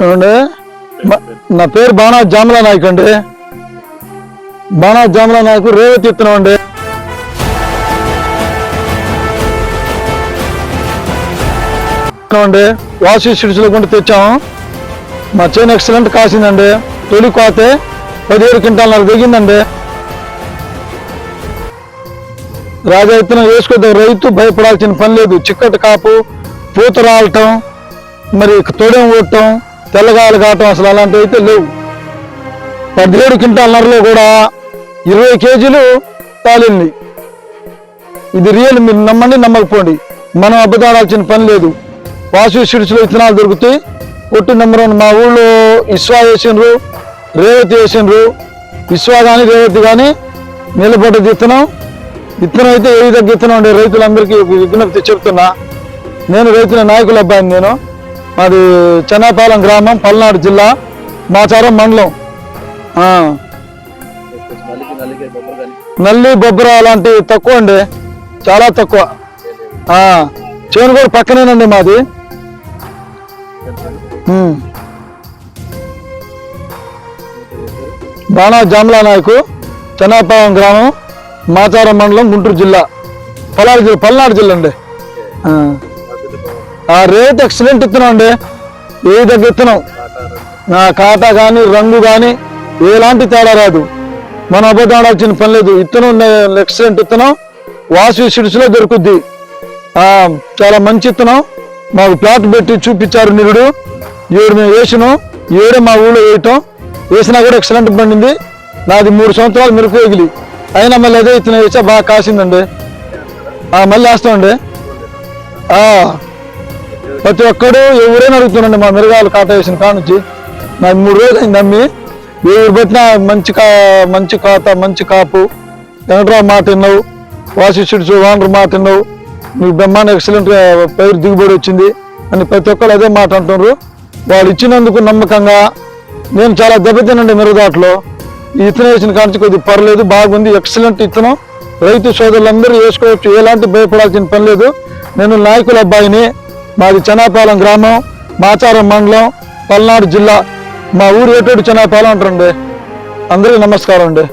ఏమండి నా పేరు బాణా జామలా నాయక్ అండి. బాణా జామలా నాయకు రేవతి ఇత్తనం అండి. వాషి సిడ్స్లో కొంటే తెచ్చాము. మా చేను ఎక్సలెంట్ కాసిందండి. తొలి కోతే 17 క్వింటాల దిగిందండి. రాజా ఇత్తనం వేసుకొద్దాం, రైతు భయపడాల్సిన పని లేదు. చిక్కటి కాపు, పూత రాలటం, మరి తొడెం కొట్టడం, తెల్లగాయలు కావటం అసలు అలాంటివి అయితే లేవు. 17 క్వింటాలన్నరలో కూడా 20 కేజీలు తాలింది. ఇది రియల్, మీరు నమ్మండి నమ్మకపోండి, మనం అబద్ధాడాల్సిన పని లేదు. వాసు సిడ్స్లో విత్తనాలు దొరుకుతాయి. కొట్టు నెంబర్ 1 మా ఊళ్ళో ఇస్వా వేసిండ్రు, రేవతి వేసిండ్రు. ఇస్వా కానీ రేవతి కానీ నిలబడ్డది విత్తనం అయితే ఏ విధంగా విత్తనం అండి. రైతులందరికీ విజ్ఞప్తి చెప్తున్నా. నేను రైతుల నాయకుల అబ్బాయిని. నేను మాది చెన్నాపాలెం గ్రామం, పల్నాడు జిల్లా, మాచారం మండలం. నల్లి బొబ్బర అలాంటివి తక్కువ అండి, చాలా తక్కువ. చేను కూడా పక్కనేనండి మాది. బాణా జామలా నాయకు, చెన్నాపాలెం గ్రామం, మాచారం మండలం, గుంటూరు జిల్లా, పల్నాడు జిల్లా అండి. రేట్ ఎక్సలెంట్ ఇత్తనం అండి. ఏ దగ్గర ఇత్తనం, కాటా కానీ రంగు కానీ ఎలాంటి తేడా రాదు. మనం అబద్ధం ఆడాల్సిన పని లేదు. ఇత్తనం ఎక్సలెంట్ ఇత్తనం వాసు సిడ్స్లో దొరుకుద్ది. చాలా మంచి ఇత్తనం. మాకు ప్లాట్ పెట్టి చూపించారు నిరుడు. 7 మేము వేసినాం, 7 మా ఊళ్ళో వేసినా కూడా ఎక్సలెంట్ పండింది. నాది 3 సంవత్సరాలు మెరుపు ఎగిలి అయినా మళ్ళీ అదే ఇత్తనం వేసా, బాగా కాసిందండి. మళ్ళీ వేస్తామండి. ప్రతి ఒక్కడు ఎవరైనా అడుగుతున్నాండి మా మిరగాయలు కాట వేసిన కాడ నుంచి. నాకు 3 రోజులు అయింది అమ్మి. ఎవరు పెట్టినా మంచి కాత, మంచి కాపు. వెంకట్రావు మాట విన్నావు, వాసు సిడ్స్ వానర్ మాట విన్నావు, మీకు బ్రహ్మాండ ఎక్సలెంట్ పైరు దిగుబడి వచ్చింది అని ప్రతి ఒక్కరు అదే మాట అంటున్నారు. వాళ్ళు ఇచ్చినందుకు నమ్మకంగా నేను చాలా దెబ్బతినండి మిరదాట్లో. ఈ ఇత్తనం వేసిన కాంచి కొద్దిగా పర్లేదు, బాగుంది, ఎక్సలెంట్ ఇత్తనం. రైతు సోదరులందరూ వేసుకోవచ్చు, ఎలాంటి భయపడాల్సిన పని లేదు. నేను నాయకుల అబ్బాయిని. మాది చెన్నాపాలెం గ్రామం, మాచారం మండలం, పల్నాడు జిల్లా. మా ఊరు ఏటోడు చెన్నాపాలెం అంటారండి. అందరికీ నమస్కారం అండి.